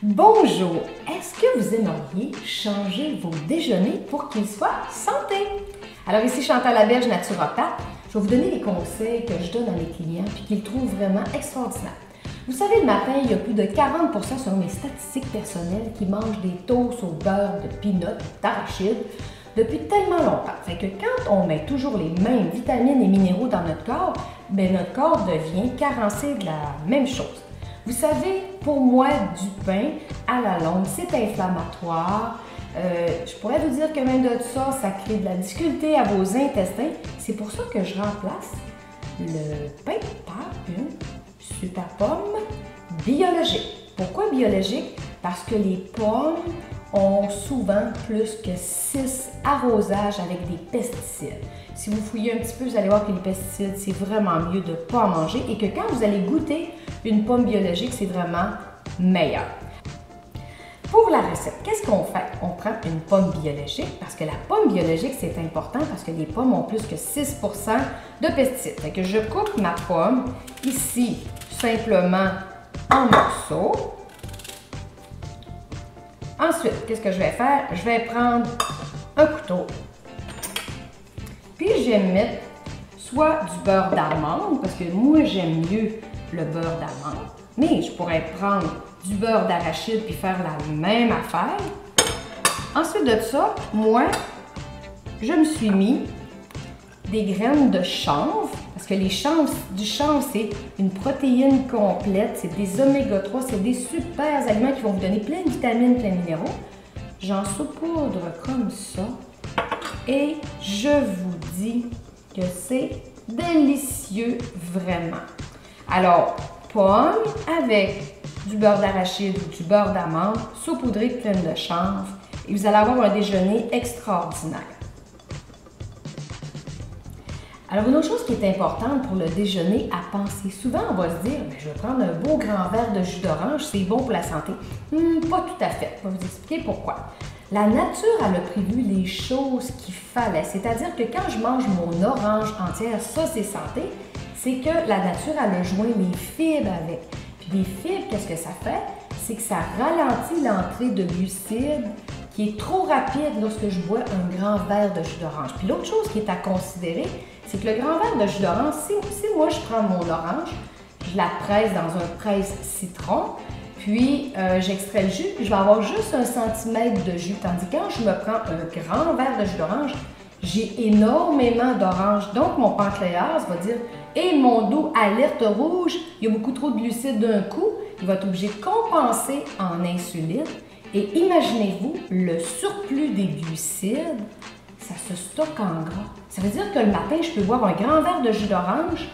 Bonjour! Est-ce que vous aimeriez changer vos déjeuners pour qu'ils soient santé? Alors ici Chantal Laberge, naturopathe. Je vais vous donner les conseils que je donne à mes clients et qu'ils trouvent vraiment extraordinaires. Vous savez, le matin, il y a plus de 40% selon mes statistiques personnelles qui mangent des toasts au beurre de peanut, d'arachide, depuis tellement longtemps. Fait que quand on met toujours les mêmes vitamines et minéraux dans notre corps, bien notre corps devient carencé de la même chose. Vous savez, pour moi, du pain, à la longue, c'est inflammatoire. Je pourrais vous dire que même de ça, ça crée de la difficulté à vos intestins. C'est pour ça que je remplace le pain par une super pomme biologique. Pourquoi biologique? Parce que les pommes ont souvent plus que 6 arrosages avec des pesticides. Si vous fouillez un petit peu, vous allez voir que les pesticides, c'est vraiment mieux de ne pas en manger et que quand vous allez goûter une pomme biologique, c'est vraiment meilleur. Pour la recette, qu'est-ce qu'on fait? On prend une pomme biologique parce que la pomme biologique, c'est important parce que les pommes ont plus que 6% de pesticides. Fait que je coupe ma pomme ici simplement en morceaux. Ensuite, qu'est-ce que je vais faire? Je vais prendre un couteau, puis je vais mettre soit du beurre d'amande, parce que moi j'aime mieux le beurre d'amande, mais je pourrais prendre du beurre d'arachide puis faire la même affaire. Ensuite de ça, moi, je me suis mis des graines de chanvre, parce que du chanvre, c'est une protéine complète, c'est des oméga 3, c'est des super aliments qui vont vous donner plein de vitamines, plein de minéraux. J'en saupoudre comme ça et je vous dis que c'est délicieux vraiment. Alors, pommes avec du beurre d'arachide ou du beurre d'amande, saupoudré de plein de chanvre et vous allez avoir un déjeuner extraordinaire. Alors, une autre chose qui est importante pour le déjeuner à penser, souvent on va se dire, je vais prendre un beau grand verre de jus d'orange, c'est bon pour la santé. Pas tout à fait. Je vais vous expliquer pourquoi. La nature, elle a prévu les choses qu'il fallait. C'est-à-dire que quand je mange mon orange entière, ça c'est santé, c'est que la nature, elle a joint les fibres avec. Puis les fibres, qu'est-ce que ça fait? C'est que ça ralentit l'entrée de glucides qui est trop rapide lorsque je bois un grand verre de jus d'orange. Puis l'autre chose qui est à considérer, c'est que le grand verre de jus d'orange, si moi je prends mon orange, je la presse dans un presse-citron, puis j'extrais le jus, puis je vais avoir juste 1 centimètre de jus. Tandis que quand je me prends un grand verre de jus d'orange, j'ai énormément d'orange. Donc mon pancréas va dire « Hey, mon dos, alerte rouge, il y a beaucoup trop de glucides d'un coup. » Il va être obligé de compenser en insuline. Et imaginez-vous, le surplus des glucides, ça se stocke en gras. Ça veut dire que le matin, je peux boire un grand verre de jus d'orange,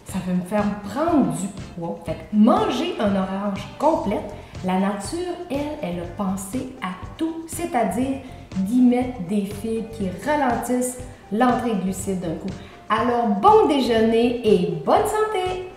ça va me faire prendre du poids. Fait que manger un orange complète, la nature, elle a pensé à tout, c'est-à-dire d'y mettre des fibres qui ralentissent l'entrée de glucides d'un coup. Alors, bon déjeuner et bonne santé!